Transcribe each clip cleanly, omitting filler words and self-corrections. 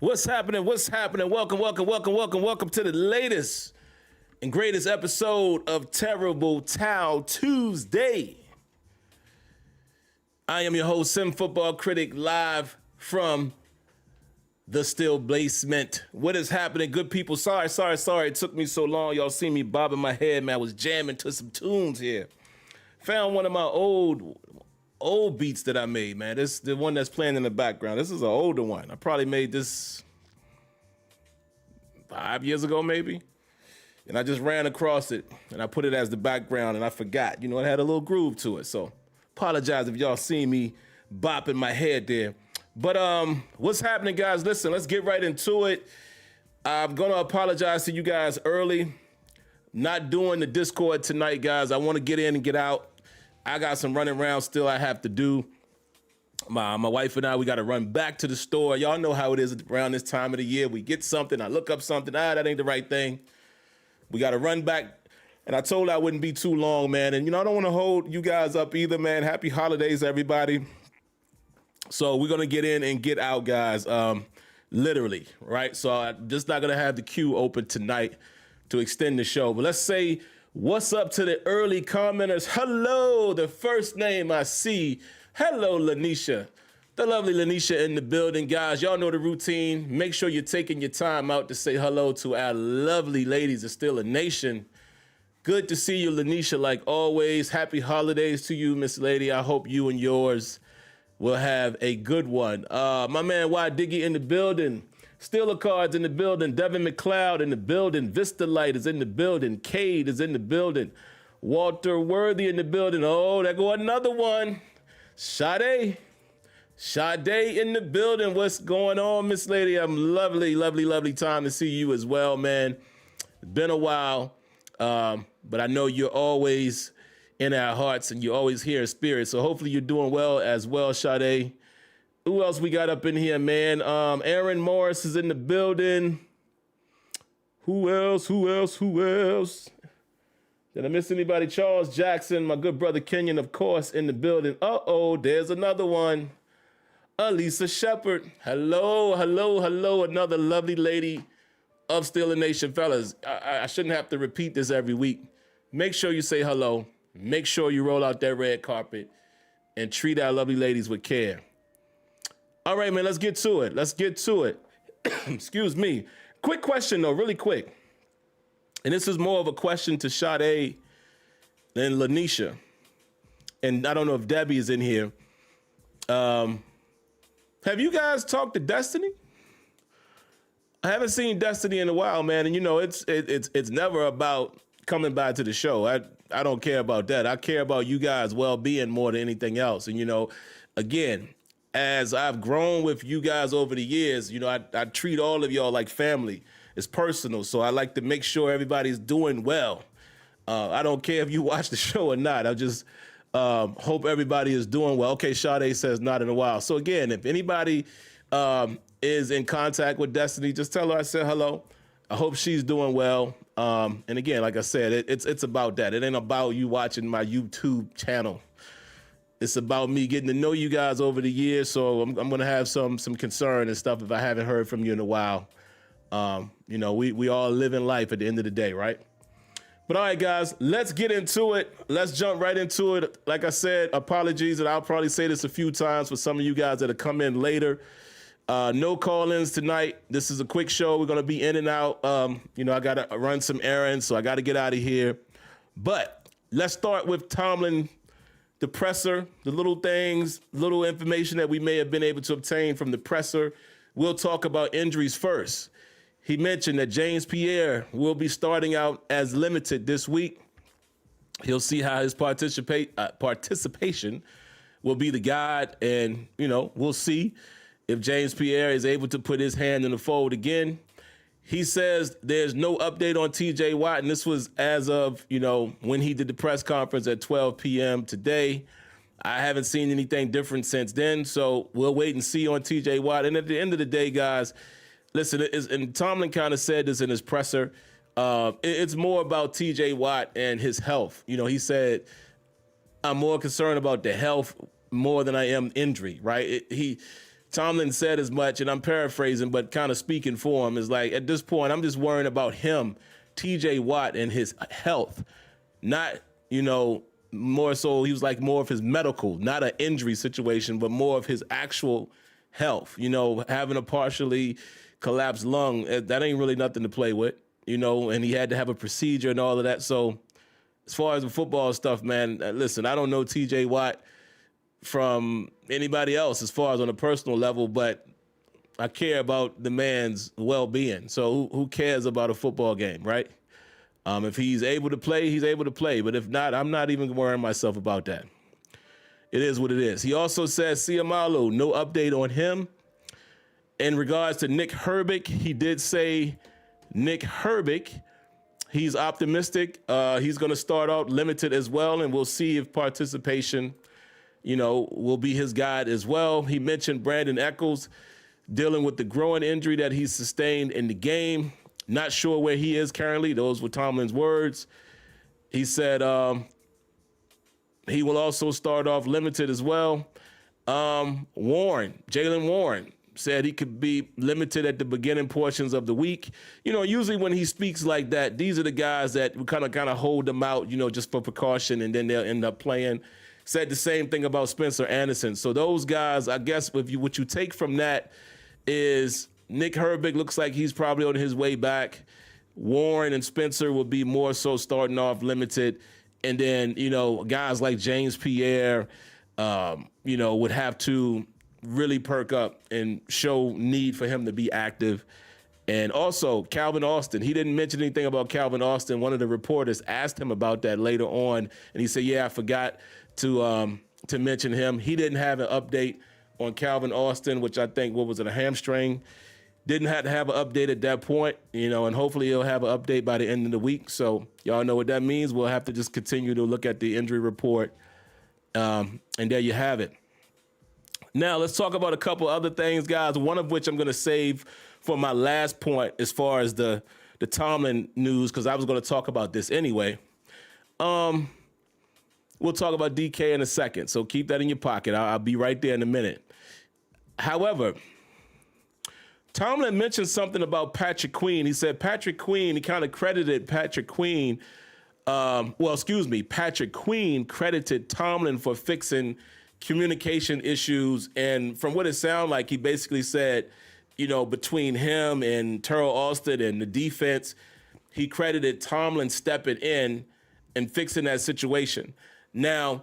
What's happening? What's happening? Welcome to the latest and greatest episode of Terrible Towel Tuesday. I am your host, SimFBallCritic, live from the Steel Basement. What is happening, good people? Sorry. It took me so long. Y'all see me bobbing my head, man. I was jamming to some tunes here. Found one of my old beats that I made, man. This the one that's playing in the background. This is an older one. I probably made this 5 years ago, maybe. And I just ran across it and I put it as the background and I forgot. You know, it had a little groove to it. So apologize if y'all see me bopping my head there. But what's happening, guys? Listen, let's get right into it. I'm gonna apologize to you guys early. Not doing the Discord tonight, guys. I want to get in and get out. I got some running around still I have to do. My wife and I, we got to run back to the store. Y'all know how it is around this time of the year. We get something, I look up something, that ain't the right thing. We got to run back. And I told her I wouldn't be too long, man. And, you know, I don't want to hold you guys up either, man. Happy holidays, everybody. So we're going to get in and get out, guys, literally, right? So I'm just not going to have the queue open tonight to extend the show. But let's say what's up to the early commenters. Hello, the first name I see. Hello, Lanisha. The lovely Lanisha in the building, guys. Y'all know the routine. Make sure you're taking your time out to say hello to our lovely ladies of Steeler Nation. Good to see you, Lanisha, like always. Happy holidays to you, Miss Lady. I hope you and yours will have a good one. My man Y Diggy in the building. Steeler Cards in the building. Devin McLeod in the building. Vista Light is in the building. Cade is in the building. Walter Worthy in the building. Oh, there go another one. Sade in the building. What's going on, Miss Lady? I'm lovely time to see you as well, man. It's been a while, but I know you're always in our hearts and you're always here in spirit. So hopefully you're doing well as well, Sade. Who else we got up in here, man? Aaron Morris is in the building. Who else? Did I miss anybody? Charles Jackson, my good brother Kenyon, of course, in the building. Uh-oh, there's another one. Elisa Shepard. Hello. Another lovely lady of Steeler Nation, fellas. I shouldn't have to repeat this every week. Make sure you say hello. Make sure you roll out that red carpet and treat our lovely ladies with care. All right, man, let's get to it. Excuse me. Quick question, though, really quick. And this is more of a question to Sade than Lanisha. And I don't know if Debbie is in here. Have you guys talked to Destiny? I haven't seen Destiny in a while, man. And, you know, it's never about coming by to the show. I don't care about that. I care about you guys' well-being more than anything else. And, you know, again, as I've grown with you guys over the years, you know, I treat all of y'all like family. It's personal, so I like to make sure everybody's doing well. I don't care if you watch the show or not. I just hope everybody is doing well. Okay, Sade says not in a while. So again, if anybody is in contact with Destiny, just tell her I said hello. I hope she's doing well. And again, like I said, it's about that. It ain't about you watching my YouTube channel. It's about me getting to know you guys over the years. So I'm going to have some concern and stuff if I haven't heard from you in a while. You know, we all live in life at the end of the day, right? But all right, guys, let's get into it. Let's jump right into it. Like I said, apologies, and I'll probably say this a few times for some of you guys that have come in later. No call-ins tonight. This is a quick show. We're going to be in and out. You know, I got to run some errands, so I got to get out of here. But let's start with Tomlin, the presser, the little things, little information that we may have been able to obtain from the presser. We'll talk about injuries first. He mentioned that James Pierre will be starting out as limited this week. He'll see how his participation will be the guide, and, you know, we'll see if James Pierre is able to put his hand in the fold again. He says there's no update on TJ Watt, and this was as of, you know, when he did the press conference at 12 p.m. today. I haven't seen anything different since then, so we'll wait and see on TJ Watt. And at the end of the day, guys, listen, and Tomlin kind of said this in his presser, it's more about TJ Watt and his health. You know, he said, I'm more concerned about the health more than I am injury, right? Tomlin said as much, and I'm paraphrasing, but kind of speaking for him, is like, at this point, I'm just worrying about him, TJ Watt, and his health. Not, more so, he was like more of his medical, not an injury situation, but more of his actual health. Having a partially collapsed lung, that ain't really nothing to play with, and he had to have a procedure and all of that. So as far as the football stuff, man, listen, I don't know TJ Watt from anybody else as far as on a personal level, but I care about the man's well-being. So who cares about a football game, right? If he's able to play, he's able to play. But if not, I'm not even worrying myself about that. It is what it is. He also says, Siamalu, no update on him. In regards to Nick Herbig, he did say Nick Herbig, he's optimistic. He's going to start out limited as well, and we'll see if participation, will be his guide as well. He mentioned Brandon Echols dealing with the growing injury that he sustained in the game. Not sure where he is currently. Those were Tomlin's words. He said he will also start off limited as well. Jaylen Warren, said he could be limited at the beginning portions of the week. Usually when he speaks like that, these are the guys that kind of hold them out, just for precaution, and then they'll end up playing. Said the same thing about Spencer Anderson. So those guys, I guess, what you take from that is Nick Herbig looks like he's probably on his way back. Warren and Spencer will be more so starting off limited. And then, guys like James Pierre, would have to really perk up and show need for him to be active. And also Calvin Austin, he didn't mention anything about Calvin Austin. One of the reporters asked him about that later on, and he said, yeah, I forgot to mention him. He didn't have an update on Calvin Austin, which I think, a hamstring? Didn't have to have an update at that point, and hopefully he'll have an update by the end of the week. So y'all know what that means. We'll have to just continue to look at the injury report. And there you have it. Now let's talk about a couple other things, guys, one of which I'm going to save for my last point as far as the Tomlin news, because I was going to talk about this anyway. We'll talk about DK in a second, so keep that in your pocket. I'll be right there in a minute. However, Tomlin mentioned something about Patrick Queen. He said Patrick Queen, he kind of credited Patrick Queen. Patrick Queen credited Tomlin for fixing communication issues. And from what it sounded like, he basically said, between him and Terrell Austin and the defense, he credited Tomlin stepping in and fixing that situation. Now,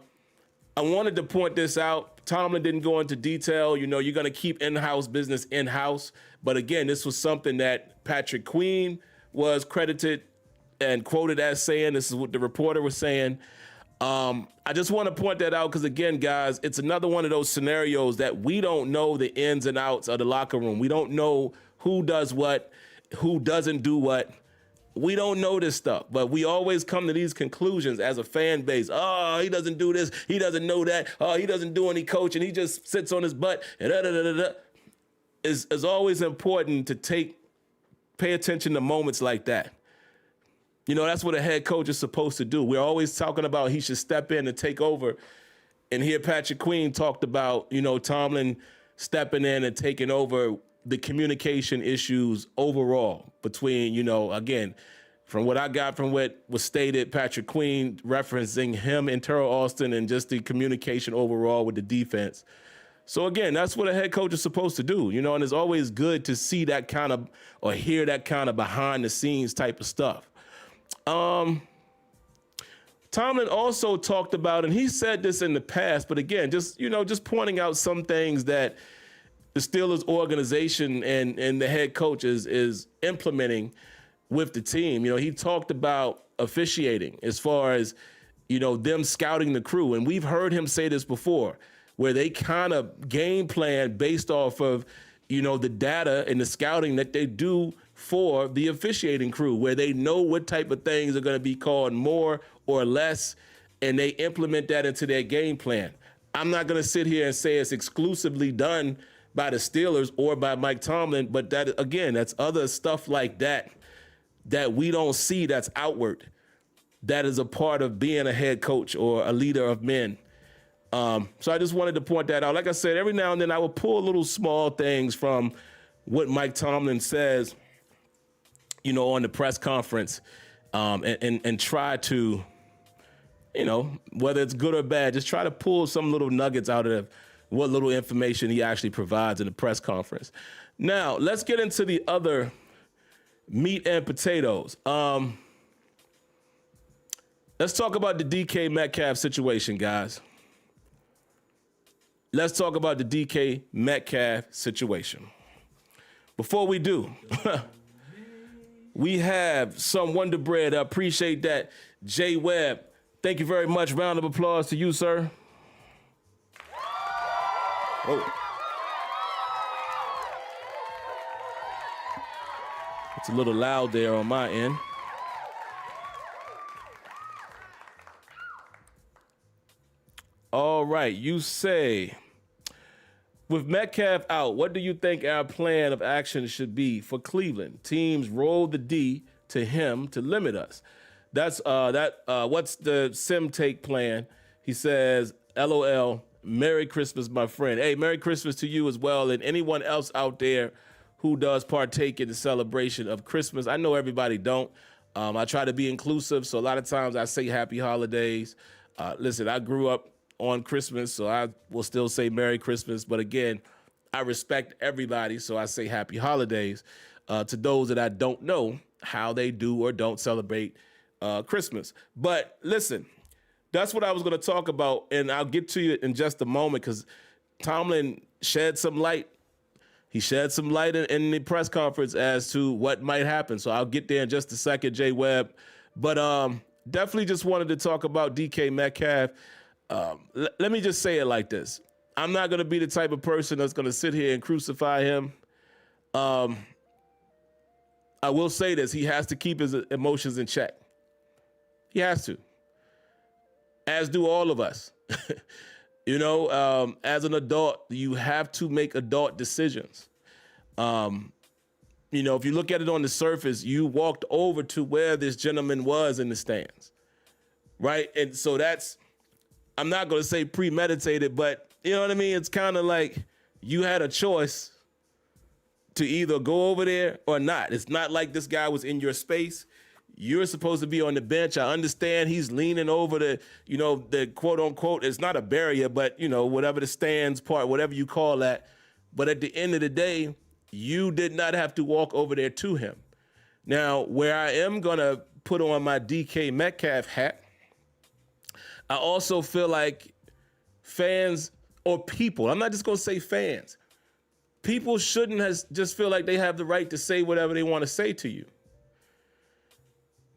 I wanted to point this out. Tomlin didn't go into detail. You're going to keep in-house business in-house. But again, this was something that Patrick Queen was credited and quoted as saying. This is what the reporter was saying. I just want to point that out because, again, guys, it's another one of those scenarios that we don't know the ins and outs of the locker room. We don't know who does what, who doesn't do what. We don't know this stuff, but we always come to these conclusions as a fan base. Oh, he doesn't do this. He doesn't know that. Oh, he doesn't do any coaching. He just sits on his butt. And It's always important to pay attention to moments like that. That's what a head coach is supposed to do. We're always talking about he should step in and take over. And here Patrick Queen talked about, Tomlin stepping in and taking over the communication issues overall between, again, from what I got from what was stated, Patrick Queen referencing him and Terrell Austin and just the communication overall with the defense. So again, that's what a head coach is supposed to do, and it's always good to see that kind of, or hear that kind of behind the scenes type of stuff. Tomlin also talked about, and he said this in the past, but again, just pointing out some things that the Steelers organization and the head coach is implementing with the team. He talked about officiating as far as, them scouting the crew. And we've heard him say this before, where they kind of game plan based off of, the data and the scouting that they do for the officiating crew, where they know what type of things are going to be called more or less, and they implement that into their game plan. I'm not going to sit here and say it's exclusively done by the Steelers or by Mike Tomlin, but that, again, that's other stuff like that we don't see that's outward. That is a part of being a head coach or a leader of men. So I just wanted to point that out. Like I said, every now and then I will pull little small things from what Mike Tomlin says, on the press conference, and try to, whether it's good or bad, just try to pull some little nuggets out of what little information he actually provides in the press conference. Now, let's get into the other meat and potatoes. Let's talk about the DK Metcalf situation, guys. Let's talk about the DK Metcalf situation. Before we do, we have some Wonder Bread. I appreciate that. Jay Webb, thank you very much. Round of applause to you, sir. Whoa. It's a little loud there on my end. All right, you say, with Metcalf out, what do you think our plan of action should be for Cleveland? Teams roll the D to him to limit us. That's what's the Sim take plan? He says, LOL, Merry Christmas, my friend. Hey, Merry Christmas to you as well, and anyone else out there who does partake in the celebration of Christmas. I know everybody don't. I try to be inclusive, so a lot of times I say happy holidays. Listen, I grew up on Christmas, so I will still say Merry Christmas. But again, I respect everybody, so I say happy holidays to those that I don't know how they do or don't celebrate Christmas. But listen, that's what I was going to talk about, and I'll get to you in just a moment because Tomlin shed some light. He shed some light in the press conference as to what might happen. So I'll get there in just a second, Jay Webb. But definitely just wanted to talk about DK Metcalf. Let me just say it like this. I'm not going to be the type of person that's going to sit here and crucify him. I will say this. He has to keep his emotions in check. He has to. As do all of us. As an adult, you have to make adult decisions. If you look at it on the surface, you walked over to where this gentleman was in the stands, right? And so I'm not going to say premeditated, but you know what I mean? It's kind of like you had a choice to either go over there or not. It's not like this guy was in your space. You're supposed to be on the bench. I understand he's leaning over the quote unquote, it's not a barrier, but whatever the stands part, whatever you call that. But at the end of the day, you did not have to walk over there to him. Now, where I am going to put on my DK Metcalf hat, I also feel like fans or people, I'm not just going to say fans, people shouldn't just feel like they have the right to say whatever they want to say to you.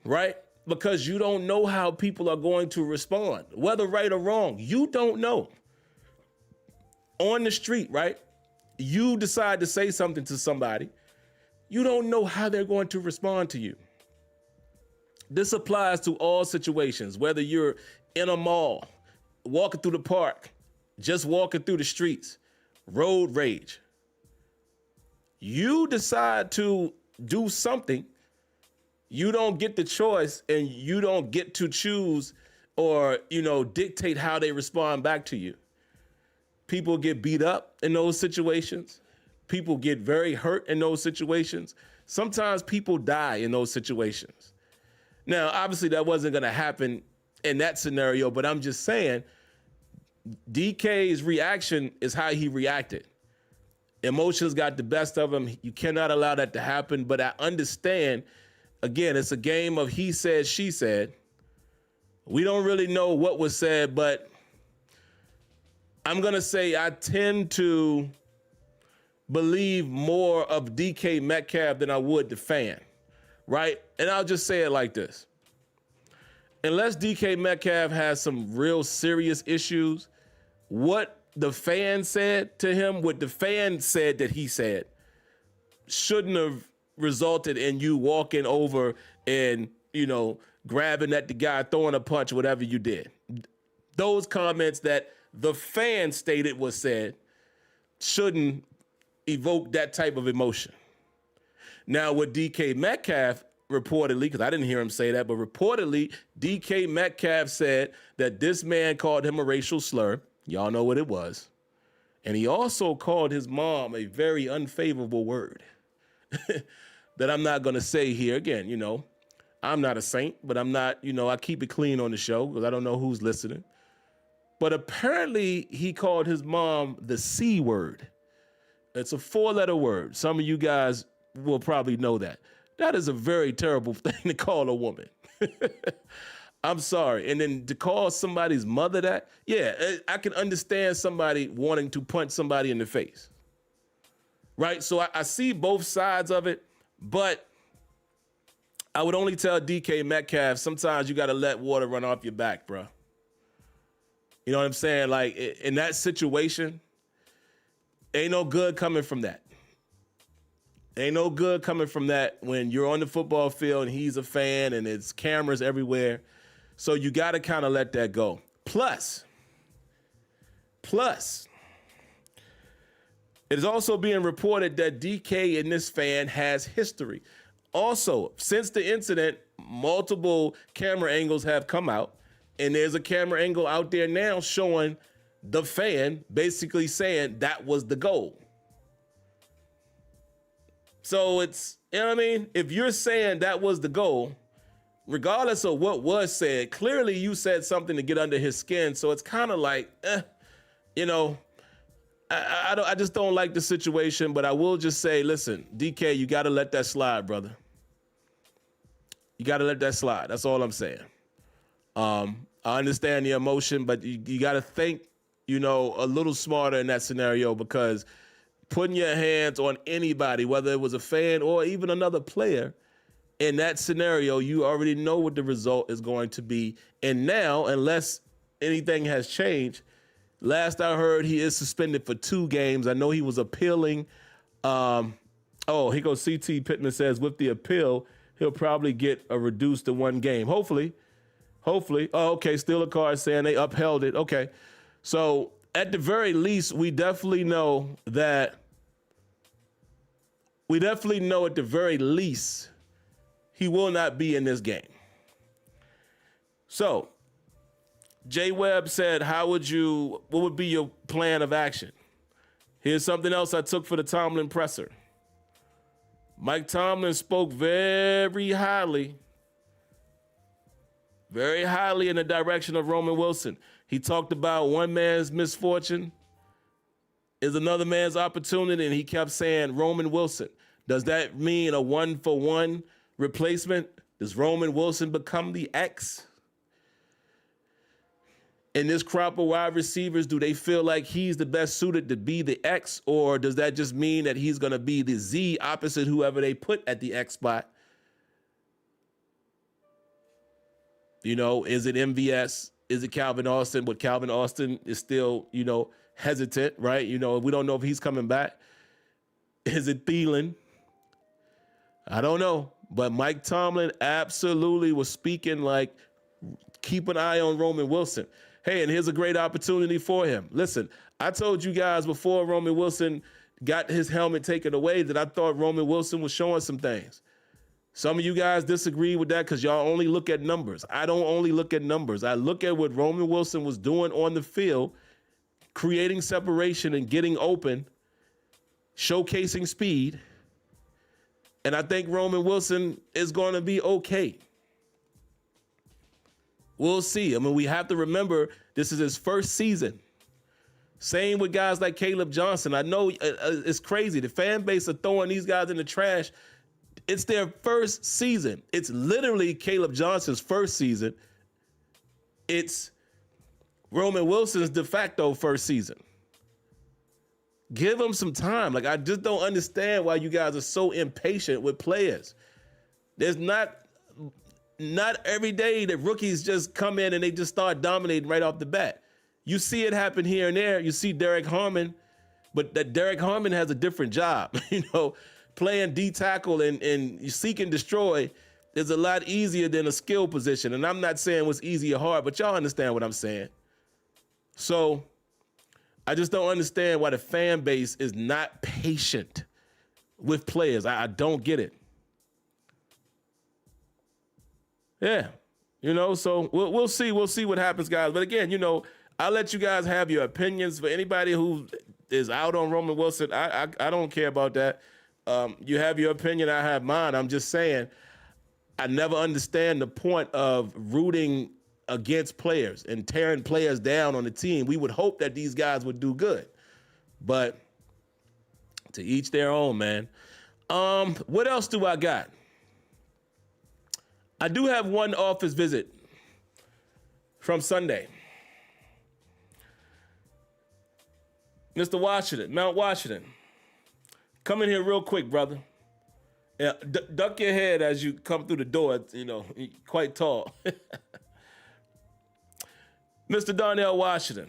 Right? Because you don't know how people are going to respond, whether right or wrong. You don't know. On the street, right? You decide to say something to somebody. You don't know how they're going to respond to you. This applies to all situations, whether you're in a mall, walking through the park, just walking through the streets, road rage. You decide to do something. You don't get the choice, and you don't get to choose or, dictate how they respond back to you. People get beat up in those situations. People get very hurt in those situations. Sometimes people die in those situations. Now, obviously, that wasn't going to happen in that scenario, but I'm just saying DK's reaction is how he reacted. Emotions got the best of him. You cannot allow that to happen, but I understand. Again, it's a game of he said, she said. We don't really know what was said, but I'm going to say I tend to believe more of DK Metcalf than I would the fan, right? And I'll just say it like this. Unless DK Metcalf has some real serious issues, what the fan said to him, what the fan said that he said, shouldn't have resulted in you walking over and, grabbing at the guy, throwing a punch, whatever you did. Those comments that the fan stated was said shouldn't evoke that type of emotion. Now, what DK Metcalf reportedly, because I didn't hear him say that, but reportedly, DK Metcalf said that this man called him a racial slur. Y'all know what it was. And he also called his mom a very unfavorable word that I'm not going to say here. Again, I'm not a saint, but I'm not, I keep it clean on the show because I don't know who's listening. But apparently he called his mom the C word. It's a 4-letter word. Some of you guys will probably know that. That is a very terrible thing to call a woman. I'm sorry. And then to call somebody's mother that, yeah, I can understand somebody wanting to punch somebody in the face. Right? So I see both sides of it, but I would only tell DK Metcalf, sometimes you got to let water run off your back, bro. You know what I'm saying? Like, in that situation, ain't no good coming from that. Ain't no good coming from that when you're on the football field and he's a fan and it's cameras everywhere. So you got to kind of let that go. Plus, it is also being reported that DK and this fan has history. Also, since the incident, multiple camera angles have come out, and there's a camera angle out there now showing the fan basically saying that was the goal. So it's, you know what I mean? If you're saying that was the goal, regardless of what was said, clearly you said something to get under his skin. So it's kind of like, I just don't like the situation, but I will just say, listen, DK, you got to let that slide, brother. You got to let that slide. That's all I'm saying. I understand the emotion, but you got to think, a little smarter in that scenario, because putting your hands on anybody, whether it was a fan or even another player, in that scenario, you already know what the result is going to be. And now, unless anything has changed, last I heard, he is suspended for 2 games. I know he was appealing. Here goes CT Pittman says, with the appeal, he'll probably get a reduced to 1 game. Hopefully. Oh, okay. Steeler card saying they upheld it. Okay. So at the very least, we definitely know at the very least, he will not be in this game. So Jay Webb said, what would be your plan of action? Here's something else I took for the Tomlin presser. Mike Tomlin spoke very highly in the direction of Roman Wilson. He talked about one man's misfortune is another man's opportunity, and he kept saying Roman Wilson. Does that mean a 1-for-1 replacement? Does Roman Wilson become the X? In this crop of wide receivers, do they feel like he's the best suited to be the X, or does that just mean that he's going to be the Z opposite whoever they put at the X spot? Is it MVS? Is it Calvin Austin? But Calvin Austin is still, hesitant, right? We don't know if he's coming back. Is it Thielen? I don't know. But Mike Tomlin absolutely was speaking like, keep an eye on Roman Wilson. Hey, and here's a great opportunity for him. Listen, I told you guys before Roman Wilson got his helmet taken away that I thought Roman Wilson was showing some things. Some of you guys disagree with that because y'all only look at numbers. I don't only look at numbers. I look at what Roman Wilson was doing on the field, creating separation and getting open, showcasing speed. And I think Roman Wilson is going to be okay. We'll see. I mean, we have to remember this is his first season. Same with guys like Caleb Johnson. I know it's crazy. The fan base are throwing these guys in the trash. It's their first season. It's literally Caleb Johnson's first season. It's Roman Wilson's de facto first season. Give him some time. Like, I just don't understand why you guys are so impatient with players. There's not every day that rookies just come in and they just start dominating right off the bat. You see it happen here and there. You see Derek Harmon, but that Derek Harmon has a different job. Playing D tackle and seek and destroy is a lot easier than a skill position. And I'm not saying what's easy or hard, but y'all understand what I'm saying. So I just don't understand why the fan base is not patient with players. I don't get it. Yeah. So we'll see. We'll see what happens, guys. But again, I'll let you guys have your opinions. For anybody who is out on Roman Wilson, I don't care about that. You have your opinion, I have mine. I'm just saying, I never understand the point of rooting against players and tearing players down on the team. We would hope that these guys would do good, but to each their own, man. What else do I got? I do have one office visit from Sunday. Mr. Washington, Mount Washington, come in here real quick, brother. Yeah, duck your head as you come through the door. You know, quite tall. Mr. Darnell Washington,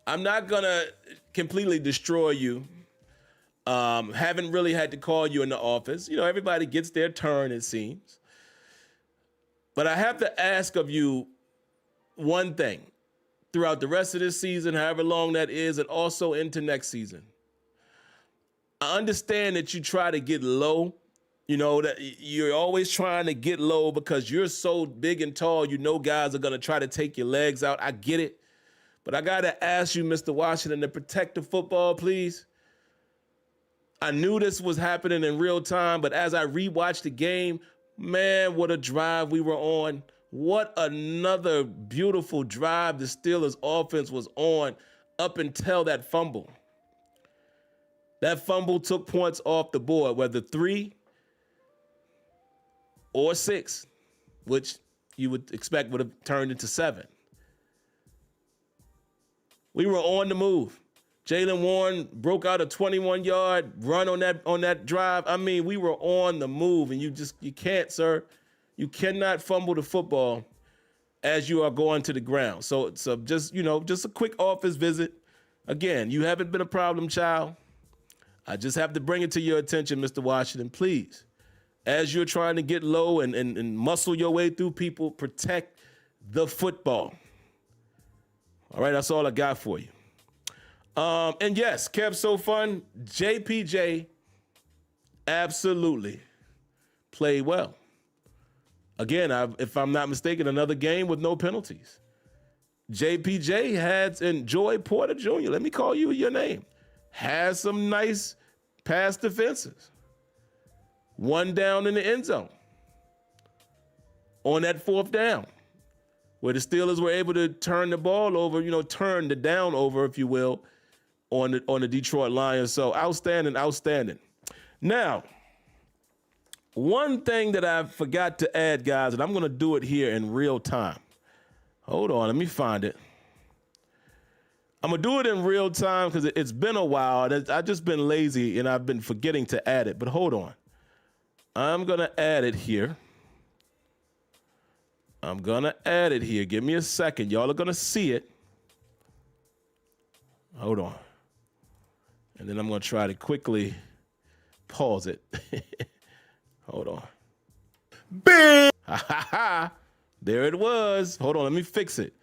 I'm not going to completely destroy you. Haven't really had to call you in the office. You know, everybody gets their turn, it seems. But I have to ask of you one thing throughout the rest of this season, however long that is, and also into next season. I understand that you try to get low. You know, that you're always trying to get low because you're so big and tall, you know guys are going to try to take your legs out. I get it. But I got to ask you, Mr. Washington, to protect the football, please. I knew this was happening in real time, but as I rewatched the game, man, what a drive we were on. What another beautiful drive the Steelers offense was on up until that fumble. That fumble took points off the board, whether 3 or 6, which you would expect would have turned into 7. We were on the move. Jaylen Warren broke out a 21-yard run on that drive. I mean, we were on the move, and you can't, sir. You cannot fumble the football as you are going to the ground. So just a quick office visit. Again, you haven't been a problem child. I just have to bring it to your attention, Mr. Washington, please. As you're trying to get low and muscle your way through people, protect the football. All right, that's all I got for you. And yes, Kev So Fun, JPJ absolutely played well. Again, if I'm not mistaken, another game with no penalties. JPJ and Joy Porter Jr., let me call you your name, has some nice pass defenses. One down in the end zone on that 4th down, where the Steelers were able to turn the ball over, turn the down over, if you will, on the Detroit Lions. So outstanding. Now, one thing that I forgot to add, guys, and I'm going to do it here in real time. Hold on, let me find it. I'm going to do it in real time because it's been a while. I've just been lazy, and I've been forgetting to add it. But hold on. I'm going to add it here. Give me a second. Y'all are going to see it. Hold on. And then I'm going to try to quickly pause it. Hold on. Bing! There it was. Hold on, let me fix it.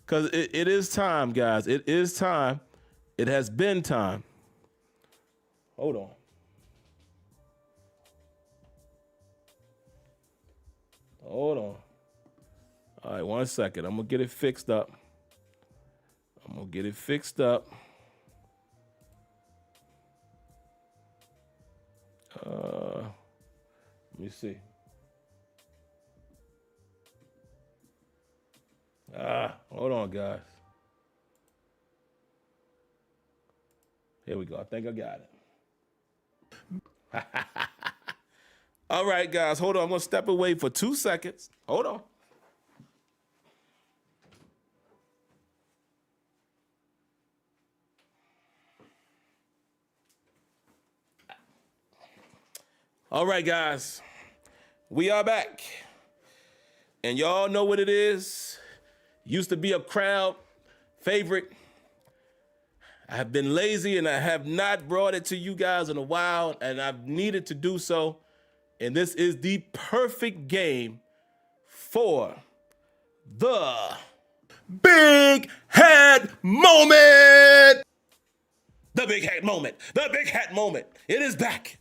Because it is time, guys. It is time. It has been time. Hold on. All right, 1 second. I'm going to get it fixed up. Let me see. Hold on, guys. Here we go. I think I got it. All right, guys. Hold on. I'm going to step away for 2 seconds. Hold on. All right, guys. We are back. And y'all know what it is. Used to be a crowd favorite. I have been lazy and I have not brought it to you guys in a while, and I've needed to do so. And this is the perfect game for the Big Hat Moment. The Big Hat Moment. The Big Hat Moment. It is back.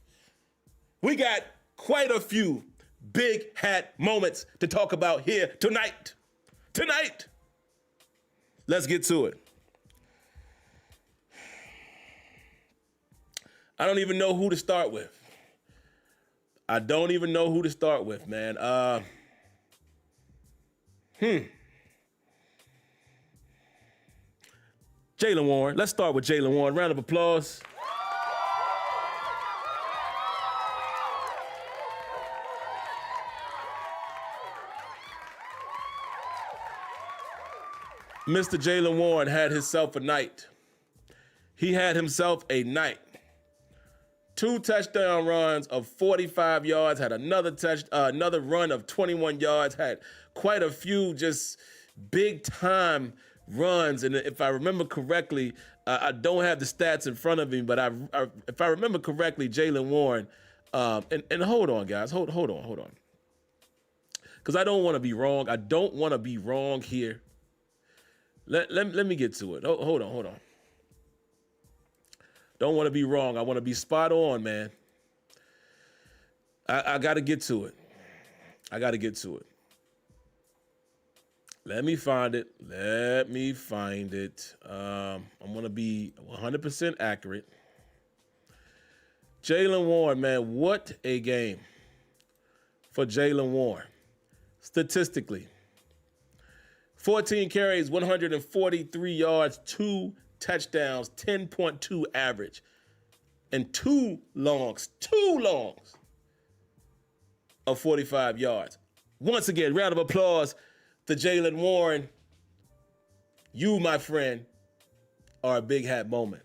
We got quite a few Big Hat moments to talk about here tonight. tonight. Let's get to it. I don't even know who to start with. Man. Jaylen Warren. Let's start with Jaylen Warren. Round of applause. Mr. Jaylen Warren had himself a night. He had himself a night. 2 touchdown runs of 45 yards, had another run of 21 yards, had quite a few just big-time runs. And if I remember correctly, I don't have the stats in front of me, but if I remember correctly, Jaylen Warren, and hold on, guys, hold on. Because I don't want to be wrong. I don't want to be wrong here. Let me get to it. Hold on. Don't want to be wrong. I want to be spot on, man. I got to get to it. Let me find it. I'm going to be 100% accurate. Jaylen Warren, man, what a game for Jaylen Warren. Statistically, 14 carries, 143 yards, 2 touchdowns, 10.2 average, and two longs of 45 yards. Once again, round of applause to Jaylen Warren. You, my friend, are a big hat moment.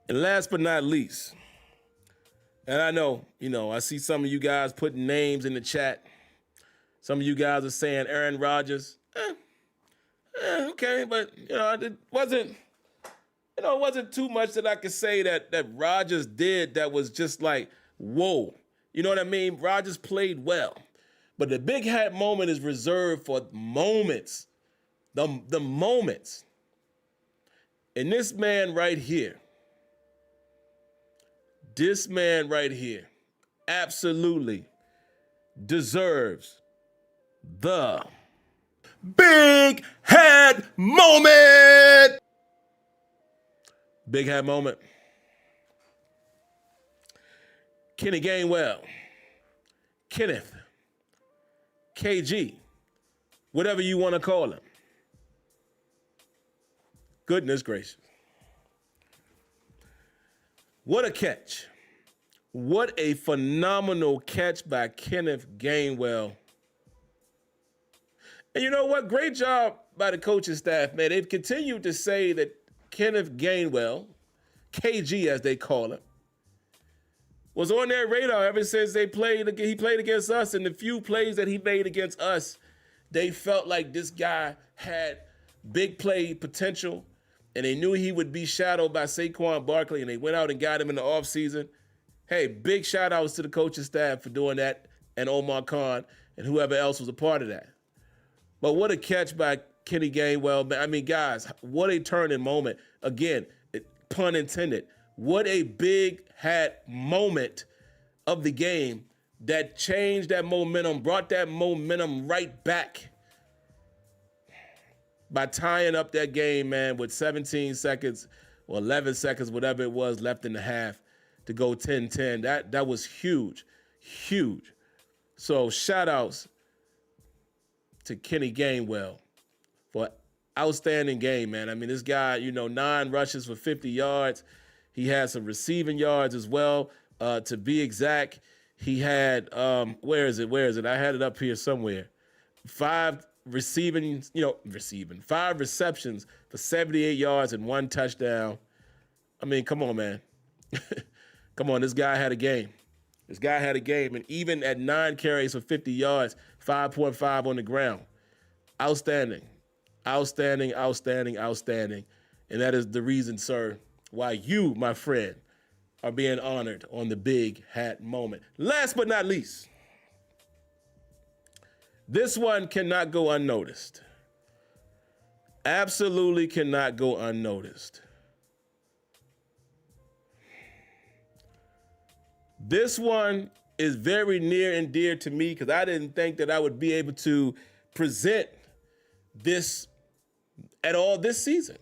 And last but not least, and I know, I see some of you guys putting names in the chat. Some of you guys are saying Aaron Rodgers. Okay, but it wasn't too much that I could say that Rodgers did that was just like, whoa. You know what I mean? Rodgers played well. But the big hat moment is reserved for moments. The moments. And this man right here absolutely deserves the big hat moment. Big hat moment. Kenny Gainwell, Kenneth, KG, whatever you want to call him. Goodness gracious. What a catch. What a phenomenal catch by Kenneth Gainwell. And you know what? Great job by the coaching staff, man. They've continued to say that Kenneth Gainwell, KG as they call him, was on their radar ever since he played against us. And the few plays that he made against us, they felt like this guy had big play potential. And they knew he would be shadowed by Saquon Barkley, and they went out and got him in the offseason. Hey, big shout-outs to the coaching staff for doing that, and Omar Khan and whoever else was a part of that. But what a catch by Kenny Gainwell. I mean, guys, what a turning moment. Again, pun intended. What a big hat moment of the game that changed that momentum, brought that momentum right back by tying up that game, man, with 17 seconds or 11 seconds, whatever it was, left in the half to go 10-10. That was huge, huge. So shout-outs to Kenny Gainwell for outstanding game, man. I mean, this guy, 9 rushes for 50 yards. He had some receiving yards as well. To be exact, he had, where is it? I had it up here somewhere. 5 receptions for 78 yards and 1 touchdown. I mean, come on, man. Come on, this guy had a game. And even at 9 carries for 50 yards, 5.5 on the ground. Outstanding. And that is the reason, sir, why you, my friend, are being honored on the big hat moment. Last but not least, this one cannot go unnoticed. Absolutely cannot go unnoticed. This one is very near and dear to me because I didn't think that I would be able to present this at all this season.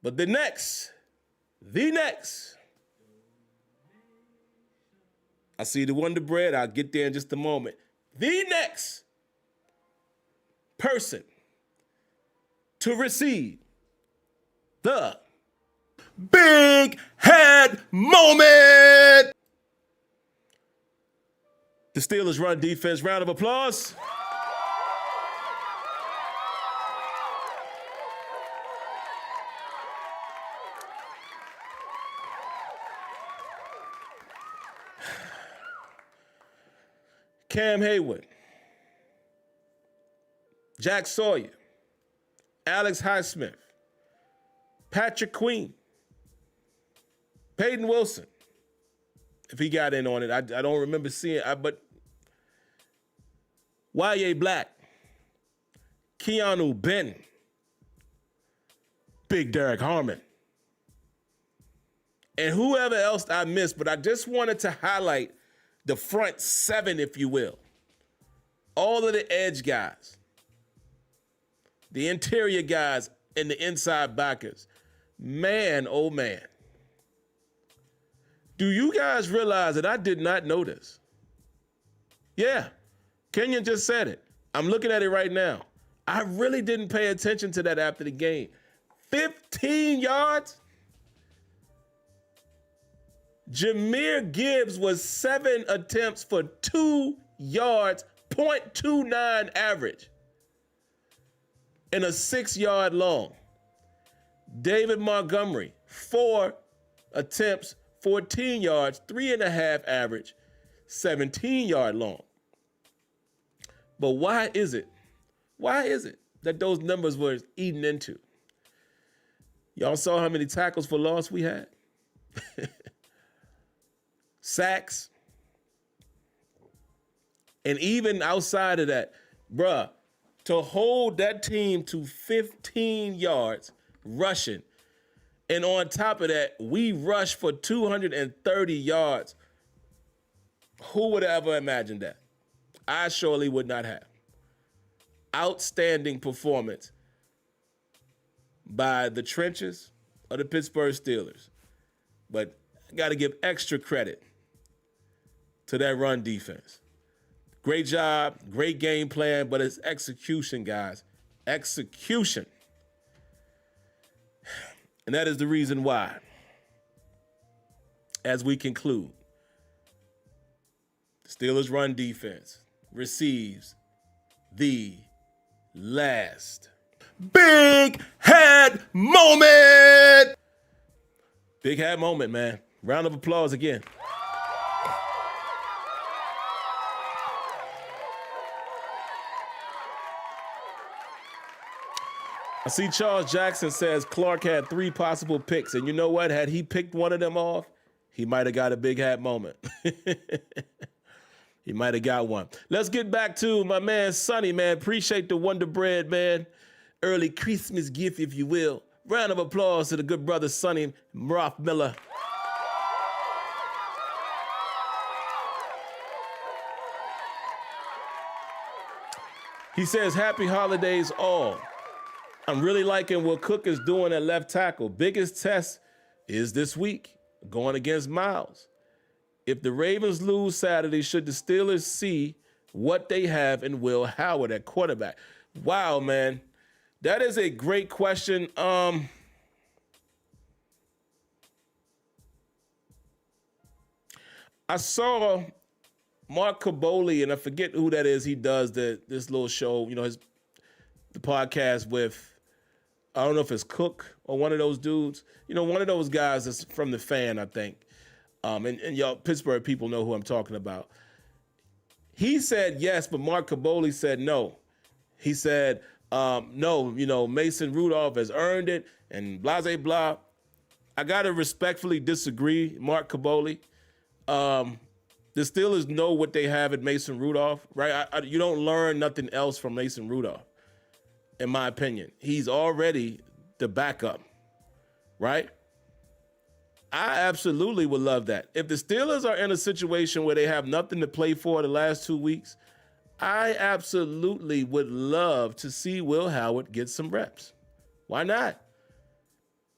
But the next, I see the Wonder Bread. I'll get there in just a moment. The next person to receive the big head moment. The Steelers run defense. Round of applause. Cam Hayward, Jack Sawyer, Alex Highsmith, Patrick Queen, Peyton Wilson, if he got in on it. I don't remember seeing it, but Y.A. Black, Keanu Benton, Big Derek Harmon, and whoever else I missed, but I just wanted to highlight the front seven, if you will. All of the edge guys, the interior guys, and the inside backers. Man, oh man. Do you guys realize that I did not know this? Yeah, Kenyon just said it. I'm looking at it right now. I really didn't pay attention to that after the game. 15 yards? Jahmyr Gibbs was 7 attempts for 2 yards, 0.29 average, and a 6-yard long. David Montgomery, 4 attempts, 14 yards, 3.5 average, 17-yard long. But why is it that those numbers were eaten into? Y'all saw how many tackles for loss we had? Sacks. And even outside of that, bruh, to hold that team to 15 yards rushing, and on top of that, we rushed for 230 yards. Who would have ever imagined that? I surely would not have. Outstanding performance by the trenches of the Pittsburgh Steelers. But I got to give extra credit to that run defense. Great job, great game plan, but it's execution, guys. Execution. And that is the reason why, as we conclude, the Steelers run defense receives the last big head moment. Big head moment, man. Round of applause again. I see Charles Jackson says Clark had 3 possible picks, and you know what? Had he picked one of them off, he might have got a big hat moment. He might have got one. Let's get back to my man Sonny, man. Appreciate the Wonder Bread, man. Early Christmas gift, if you will. Round of applause to the good brother Sonny Roth Miller. He says, happy holidays all. I'm really liking what Cook is doing at left tackle. Biggest test is this week, going against Miles. If the Ravens lose Saturday, should the Steelers see what they have in Will Howard at quarterback? Wow, man. That is a great question. I saw Mark Caboli, and I forget who that is. He does this little show, the podcast with, I don't know if it's Cook or one of those dudes. One of those guys that's from The Fan, I think. And y'all Pittsburgh people know who I'm talking about. He said yes, but Mark Caboli said no. He said, no, Mason Rudolph has earned it and blah, blah, blah. I got to respectfully disagree, Mark Caboli. The Steelers know what they have at Mason Rudolph, right? You don't learn nothing else from Mason Rudolph. in my opinion. He's already the backup, right? I absolutely would love that. If the Steelers are in a situation where they have nothing to play for the last 2 weeks, I absolutely would love to see Will Howard get some reps. Why not?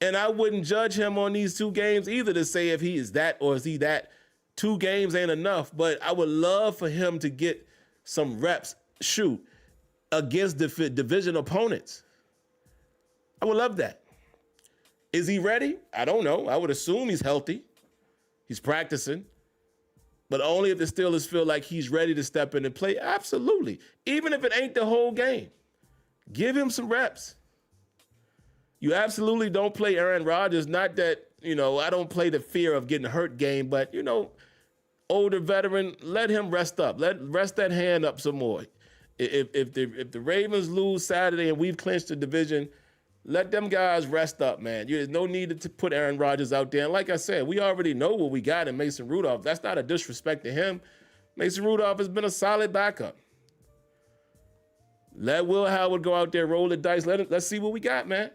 And I wouldn't judge him on these 2 games either to say if he is that or is he that. 2 games ain't enough, but I would love for him to get some reps, against division opponents. I would love that. Is he ready? I don't know. I would assume he's healthy. He's practicing. But only if the Steelers feel like he's ready to step in and play. Absolutely. Even if it ain't the whole game. Give him some reps. You absolutely don't play Aaron Rodgers. Not that, I don't play the fear of getting hurt game, but, older veteran, let him rest up. Rest that hand up some more. If the Ravens lose Saturday and we've clinched the division, let them guys rest up, man. There's no need to put Aaron Rodgers out there. And like I said, we already know what we got in Mason Rudolph. That's not a disrespect to him. Mason Rudolph has been a solid backup. Let Will Howard go out there, roll the dice. Let's see what we got, man.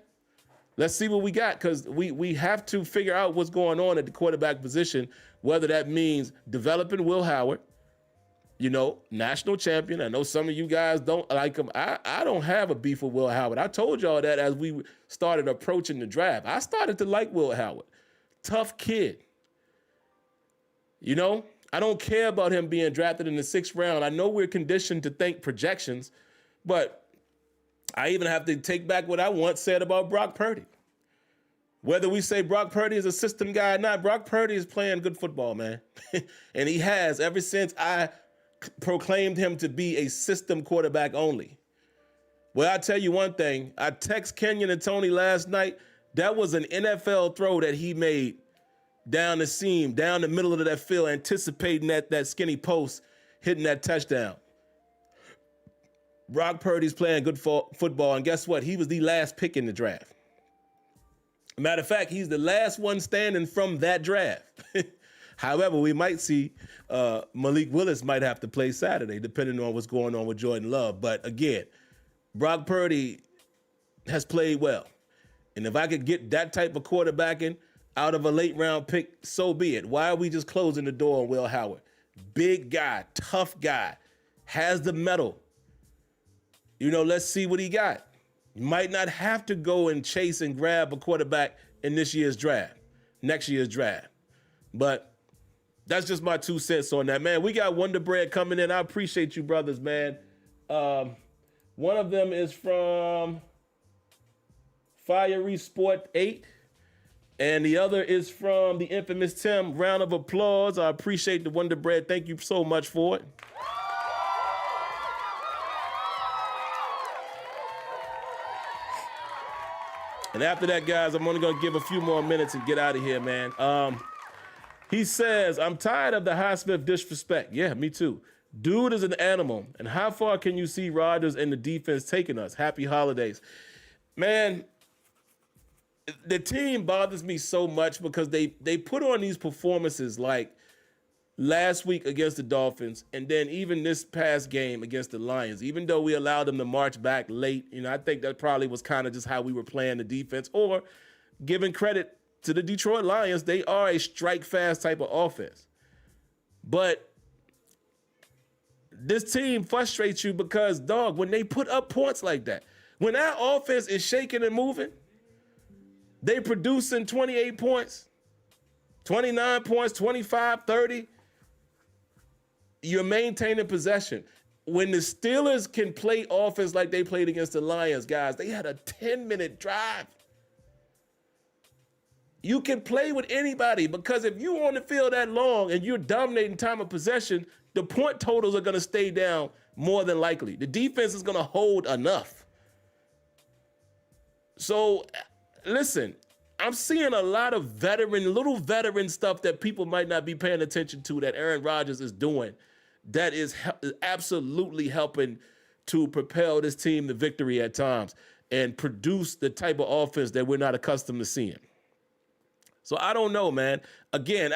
Let's see what we got, because we have to figure out what's going on at the quarterback position, whether that means developing Will Howard, national champion. I know some of you guys don't like him. I don't have a beef with Will Howard. I told y'all that as we started approaching the draft. I started to like Will Howard. Tough kid. I don't care about him being drafted in the 6th round. I know we're conditioned to think projections, but I even have to take back what I once said about Brock Purdy. Whether we say Brock Purdy is a system guy or not, Brock Purdy is playing good football, man. And he has ever since I proclaimed him to be a system quarterback only. Well, I tell you one thing. I text Kenyon and Tony last night. That was an NFL throw that he made down the seam, down the middle of that field, anticipating that skinny post, hitting that touchdown. Brock Purdy's playing good football, and guess what? He was the last pick in the draft. Matter of fact, he's the last one standing from that draft. However, we might see Malik Willis might have to play Saturday, depending on what's going on with Jordan Love. But again, Brock Purdy has played well. And if I could get that type of quarterbacking out of a late round pick, so be it. Why are we just closing the door on Will Howard? Big guy, tough guy, has the metal. Let's see what he got. You might not have to go and chase and grab a quarterback in next year's draft. But that's just my 2 cents on that, man. We got Wonder Bread coming in. I appreciate you, brothers, man. One of them is from Fiery Sport 8, and the other is from the infamous Tim. Round of applause. I appreciate the Wonder Bread. Thank you so much for it. And after that, guys, I'm only going to give a few more minutes and get out of here, man. He says, I'm tired of the Highsmith disrespect. Yeah, me too. Dude is an animal. And how far can you see Rodgers and the defense taking us? Happy holidays. Man, the team bothers me so much because they put on these performances like last week against the Dolphins, and then even this past game against the Lions, even though we allowed them to march back late, I think that probably was kind of just how we were playing the defense, or giving credit to the Detroit Lions. They are a strike fast type of offense. But this team frustrates you because, dog, when they put up points like that, when our offense is shaking and moving, they producing 28 points, 29 points, 25, 30. You're maintaining possession. When the Steelers can play offense like they played against the Lions, guys, they had a 10-minute drive. You can play with anybody because if you're on the field that long and you're dominating time of possession, the point totals are going to stay down more than likely. The defense is going to hold enough. So, listen, I'm seeing a lot of little veteran stuff that people might not be paying attention to that Aaron Rodgers is doing that is absolutely helping to propel this team to victory at times and produce the type of offense that we're not accustomed to seeing. So I don't know, man. Again,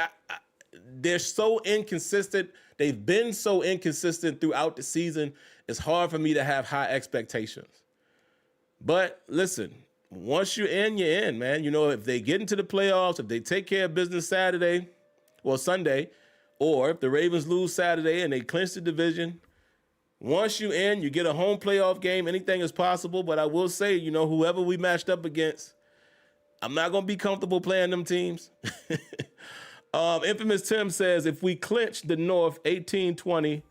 they're so inconsistent. They've been so inconsistent throughout the season. It's hard for me to have high expectations. But listen, once you're in, man. You know, if they get into the playoffs, if they take care of business Sunday, or if the Ravens lose Saturday and they clinch the division, once you're in, you get a home playoff game, anything is possible. But I will say, you know, whoever we matched up against, I'm not going to be comfortable playing them teams. Infamous Tim says, if we clinch the North 18, 20,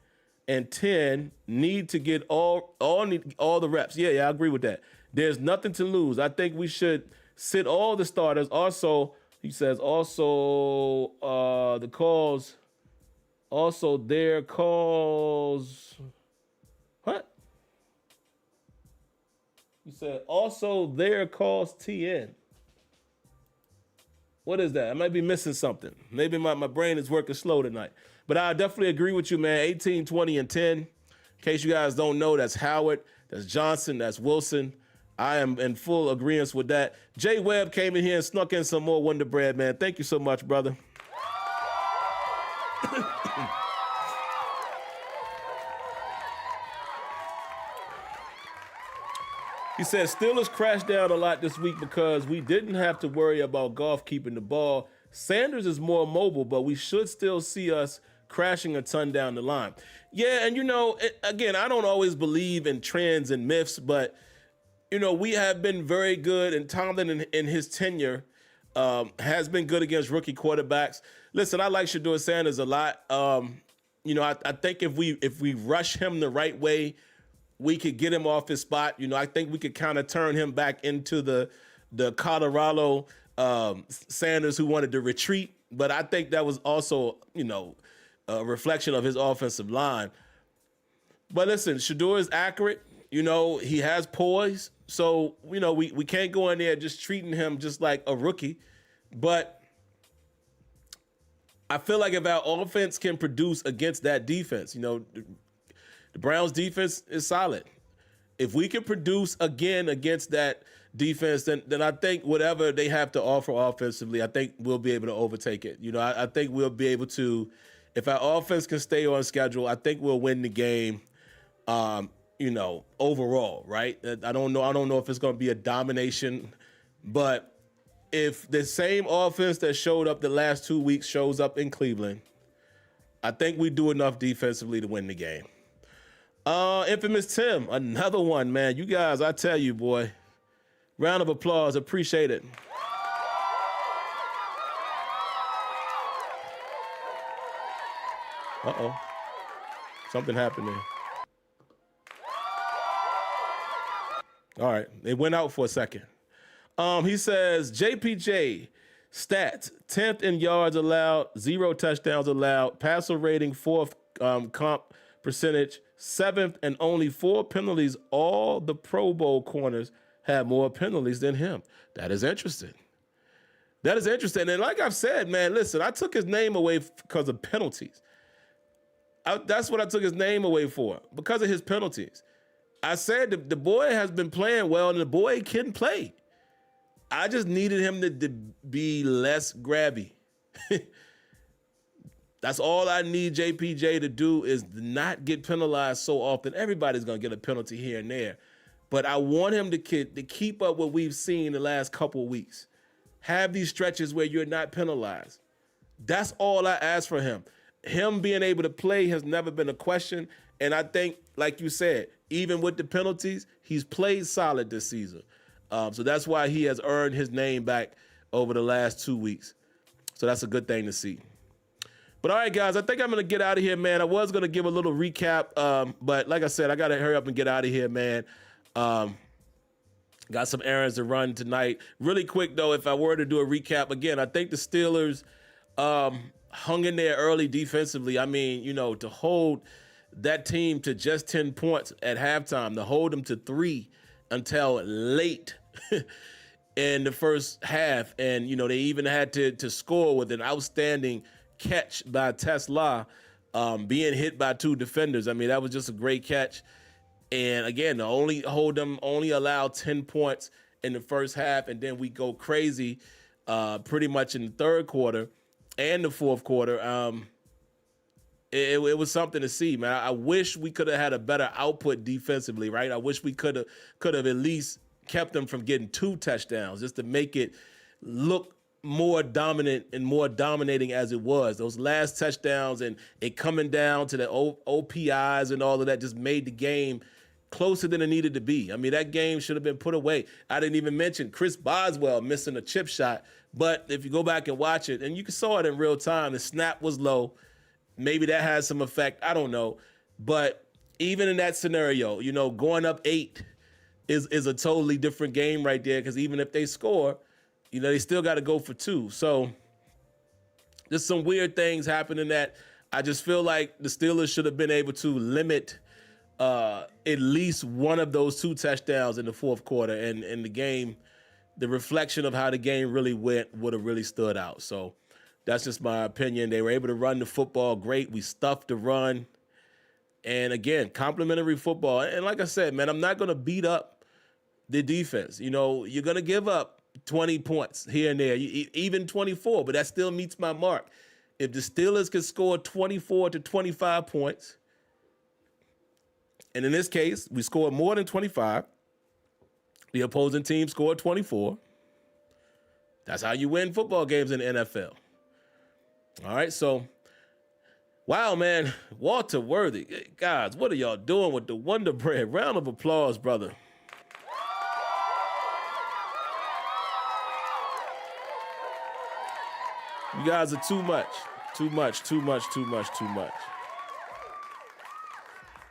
and 10, need to get all the reps. Yeah, I agree with that. There's nothing to lose. I think we should sit all the starters. Also, he says, the calls, also their calls. What? He said, also their calls TN. What is that? I might be missing something. Maybe my brain is working slow tonight. But I definitely agree with you, man. 18, 20, and 10. In case you guys don't know, that's Howard, that's Johnson, that's Wilson. I am in full agreement with that. Jay Webb came in here and snuck in some more Wonder Bread, man. Thank you so much, brother. He said, Steelers crashed down a lot this week because we didn't have to worry about Goff keeping the ball. Sanders is more mobile, but we should still see us crashing a ton down the line. Yeah, and you know, again, I don't always believe in trends and myths, but you know, we have been very good, and Tomlin in his tenure has been good against rookie quarterbacks. Listen, I like Shedeur Sanders a lot. You know, I think if we rush him the right way, we could get him off his spot. You know, I think we could kind of turn him back into the Colorado Sanders who wanted to retreat. But I think that was also, you know, a reflection of his offensive line. But listen, Shedeur is accurate. You know, he has poise. So, you know, we can't go in there just treating him just like a rookie. But I feel like if our offense can produce against that defense, you know, the Browns defense is solid. If we can produce again against that defense, then I think whatever they have to offer offensively, I think we'll be able to overtake it. You know, I think we'll be able to, if our offense can stay on schedule, I think we'll win the game. You know, overall, right? I don't know if it's going to be a domination, but if the same offense that showed up the last 2 weeks shows up in Cleveland, I think we do enough defensively to win the game. Infamous Tim, another one, man. You guys, I tell you, boy, round of applause. Appreciate it. Uh-oh. Something happened there. All right. It went out for a second. He says, JPJ, stats, 10th in yards allowed, 0 touchdowns allowed, passer rating, 4th comp percentage, 7th, and only 4 penalties. All the Pro Bowl corners had more penalties than him. That is interesting. That is interesting. And like I've said, man, listen, I took his name away because of penalties. That's what I took his name away for, because of his penalties. I said the boy has been playing well, and the boy can play. I just needed him to be less grabby. That's all I need JPJ to do, is not get penalized so often. Everybody's going to get a penalty here and there. But I want him to keep up what we've seen the last couple of weeks. Have these stretches where you're not penalized. That's all I ask for him. Him being able to play has never been a question. And I think, like you said, even with the penalties, he's played solid this season. So that's why he has earned his name back over the last 2 weeks. So that's a good thing to see. But all right, guys, I think I'm going to get out of here, man. I was going to give a little recap, but like I said, I got to hurry up and get out of here, man. Got some errands to run tonight. Really quick, though, if I were to do a recap, again, I think the Steelers hung in there early defensively. I mean, you know, to hold that team to just 10 points at halftime, to hold them to 3 until late in the first half. And, you know, they even had to score with an outstanding catch by Tesla, being hit by 2 defenders. I mean, that was just a great catch. And again, to only allow 10 points in the first half, and then we go crazy pretty much in the third quarter and the fourth quarter. It was something to see, man. I wish we could have had a better output defensively, right? I wish we could have at least kept them from getting 2 touchdowns just to make it look more dominant and more dominating as it was. Those last touchdowns and it coming down to the OPIs and all of that just made the game closer than it needed to be. I mean, that game should have been put away. I didn't even mention Chris Boswell missing a chip shot, but if you go back and watch it, and you saw it in real time, the snap was low. Maybe that has some effect. I don't know. But even in that scenario, going up 8 is a totally different game right there, because even if they score, they still got to go for 2. So there's some weird things happening that I just feel like the Steelers should have been able to limit at least one of those 2 touchdowns in the fourth quarter. And the game, the reflection of how the game really went would have really stood out. So that's just my opinion. They were able to run the football great. We stuffed the run. And again, complimentary football. And like I said, man, I'm not going to beat up the defense. You're going to give up 20 points here and there, even 24, but that still meets my mark. If the Steelers could score 24 to 25 points, and in this case, we scored more than 25, the opposing team scored 24, that's how you win football games in the NFL. All right, so, wow, man, Walter Worthy. Guys, what are y'all doing with the Wonder Bread? Round of applause, brother. You guys are too much. Too much.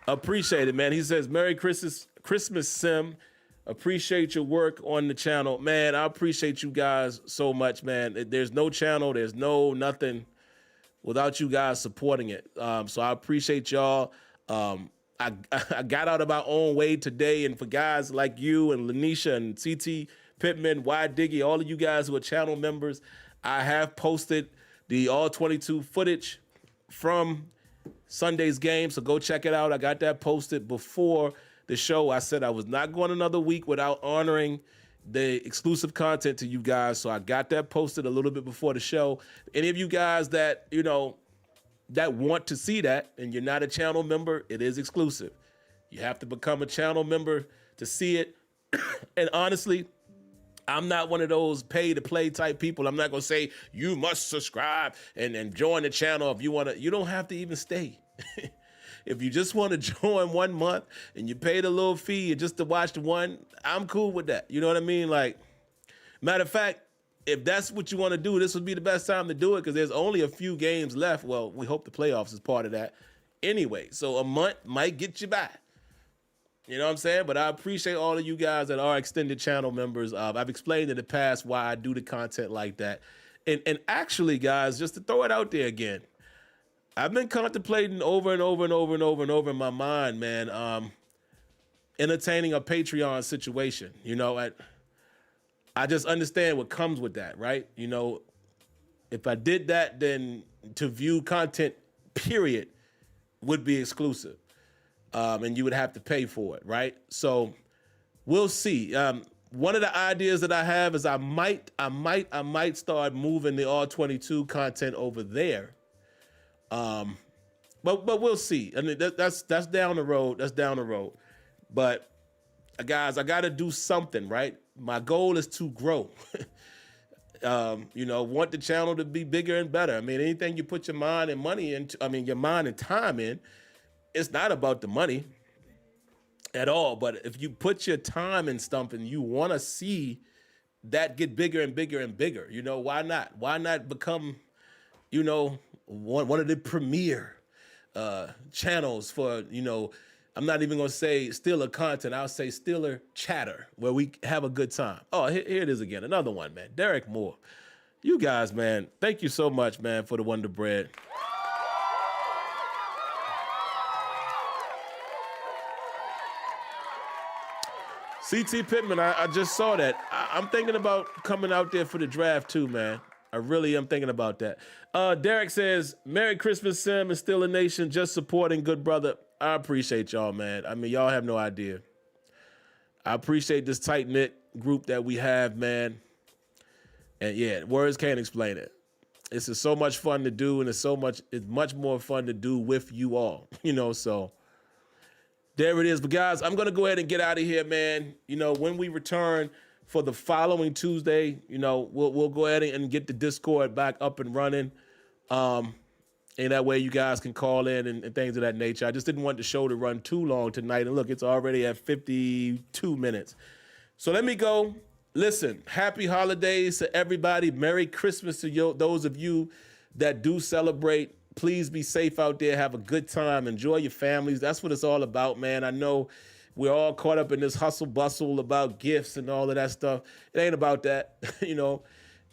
Appreciate it, man. He says, Merry Christmas, Sim. Appreciate your work on the channel. Man, I appreciate you guys so much, man. There's no channel. There's nothing without you guys supporting it. So I appreciate y'all. I got out of my own way today, and for guys like you and Lanisha and CT Pittman, Y Diggy, all of you guys who are channel members, I have posted the all-22 footage from Sunday's game, so go check it out. I got that posted before the show. I said I was not going another week without honoring the exclusive content to you guys, so I got that posted a little bit before the show. Any of you guys that, that want to see that, and you're not a channel member, it is exclusive. You have to become a channel member to see it. And honestly, I'm not one of those pay-to-play type people. I'm not going to say, you must subscribe and join the channel if you want to. You don't have to even stay. If you just want to join 1 month and you pay the little fee just to watch the one, I'm cool with that. You know what I mean? Like, matter of fact, if that's what you want to do, this would be the best time to do it, because there's only a few games left. Well, we hope the playoffs is part of that anyway. So a month might get you by. You know what I'm saying? But I appreciate all of you guys that are extended channel members. I've explained in the past why I do the content like that. And actually, guys, just to throw it out there again, I've been contemplating over and over in my mind, man, entertaining a Patreon situation. I just understand what comes with that, right? If I did that, then to view content, period, would be exclusive. And you would have to pay for it, right? So we'll see. One of the ideas that I have is I might start moving the all-22 content over there. But we'll see. I mean, that's down the road. That's down the road. But guys, I got to do something, right? My goal is to grow. Want the channel to be bigger and better. I mean, anything you put your mind and money into, your mind and time in, it's not about the money at all. But if you put your time in something, you want to see that get bigger and bigger and bigger. Why not? Why not become, one of the premier channels for, I'm not even going to say Steeler content. I'll say Steeler chatter, where we have a good time. Oh, here it is again. Another one, man. Derek Moore. You guys, man, thank you so much, man, for the Wonder Bread. CT Pittman, I just saw that. I'm thinking about coming out there for the draft too, man. I really am thinking about that. Derek says, Merry Christmas, Sim, and Steeler Nation, just supporting good brother. I appreciate y'all, man. I mean, y'all have no idea. I appreciate this tight-knit group that we have, man. And yeah, words can't explain it. It's just so much fun to do, and it's much more fun to do with you all, so There it is. But guys, I'm going to go ahead and get out of here, man. You know, when we return for the following Tuesday, you know, we'll go ahead and get the Discord back up and running. And that way you guys can call in and things of that nature. I just didn't want the show to run too long tonight. And look, it's already at 52 minutes. So let me go. Listen, happy holidays to everybody. Merry Christmas to those of you that do celebrate. Please be safe out there. Have a good time. Enjoy your families. That's what it's all about, man. I know we're all caught up in this hustle bustle about gifts and all of that stuff. It ain't about that. You know,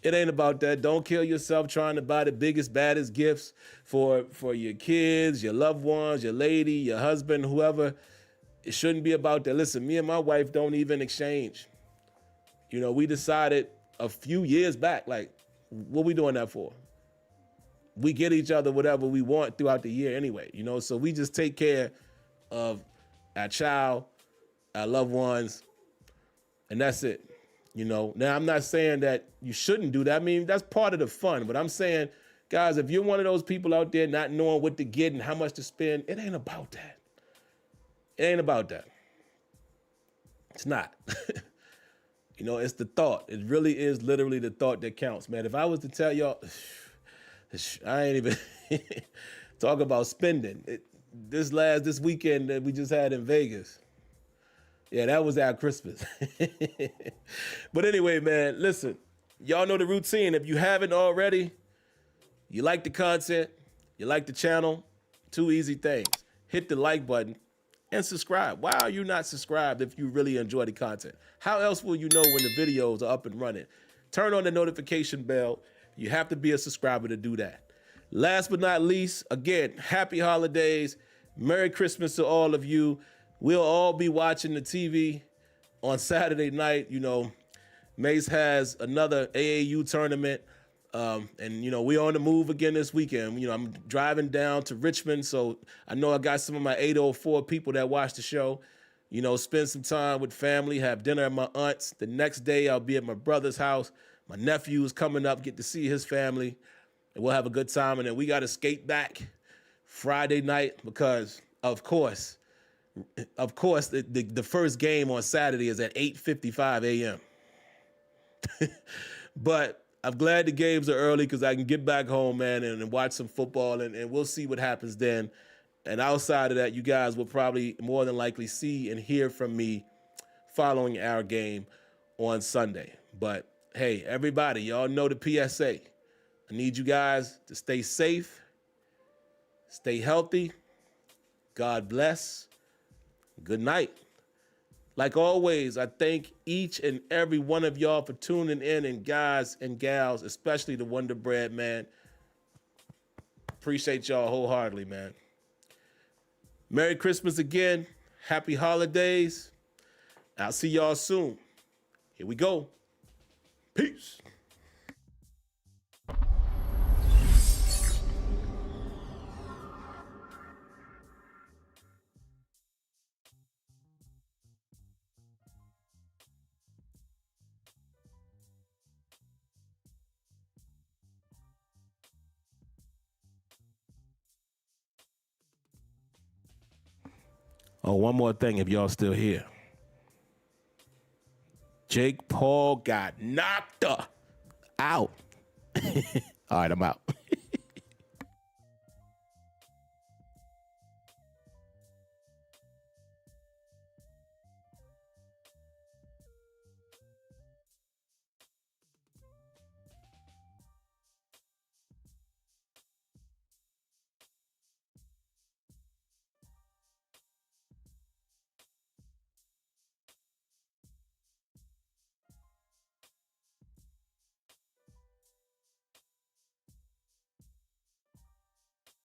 it ain't about that. Don't kill yourself trying to buy the biggest, baddest gifts for your kids, your loved ones, your lady, your husband, whoever. It shouldn't be about that. Listen, me and my wife don't even exchange. You know, we decided a few years back, like, what we doing that for? We get each other whatever we want throughout the year anyway, you know? So we just take care of our child, our loved ones, and that's it, you know? Now, I'm not saying that you shouldn't do that. I mean, that's part of the fun, but I'm saying, guys, if you're one of those people out there not knowing what to get and how much to spend, it ain't about that. It ain't about that. It's not. You know, it's the thought. It really is literally the thought that counts, man. If I was to tell y'all, I ain't even talk about spending. This weekend that we just had in Vegas. Yeah, that was our Christmas. But anyway, man, listen, y'all know the routine. If you haven't already, you like the content, you like the channel, 2 easy things. Hit the like button and subscribe. Why are you not subscribed if you really enjoy the content? How else will you know when the videos are up and running? Turn on the notification bell. You have to be a subscriber to do that. Last but not least, again, happy holidays. Merry Christmas to all of you. We'll all be watching the TV on Saturday night. You know, Mace has another AAU tournament. And, you know, we're on the move again this weekend. You know, I'm driving down to Richmond, so I know I got some of my 804 people that watch the show. You know, spend some time with family, have dinner at my aunt's. The next day, I'll be at my brother's house. My nephew is coming up, get to see his family, and we'll have a good time. And then we got to skate back Friday night because, of course, the first game on Saturday is at 8:55 a.m. But I'm glad the games are early because I can get back home, man, and watch some football, and we'll see what happens then. And outside of that, you guys will probably more than likely see and hear from me following our game on Sunday. But hey, everybody, y'all know the PSA. I need you guys to stay safe, stay healthy. God bless. Good night. Like always, I thank each and every one of y'all for tuning in, and guys and gals, especially the Wonder Bread, man. Appreciate y'all wholeheartedly, man. Merry Christmas again. Happy holidays. I'll see y'all soon. Here we go. Peace. Oh, one more thing if y'all still here. Jake Paul got knocked out. All right, I'm out.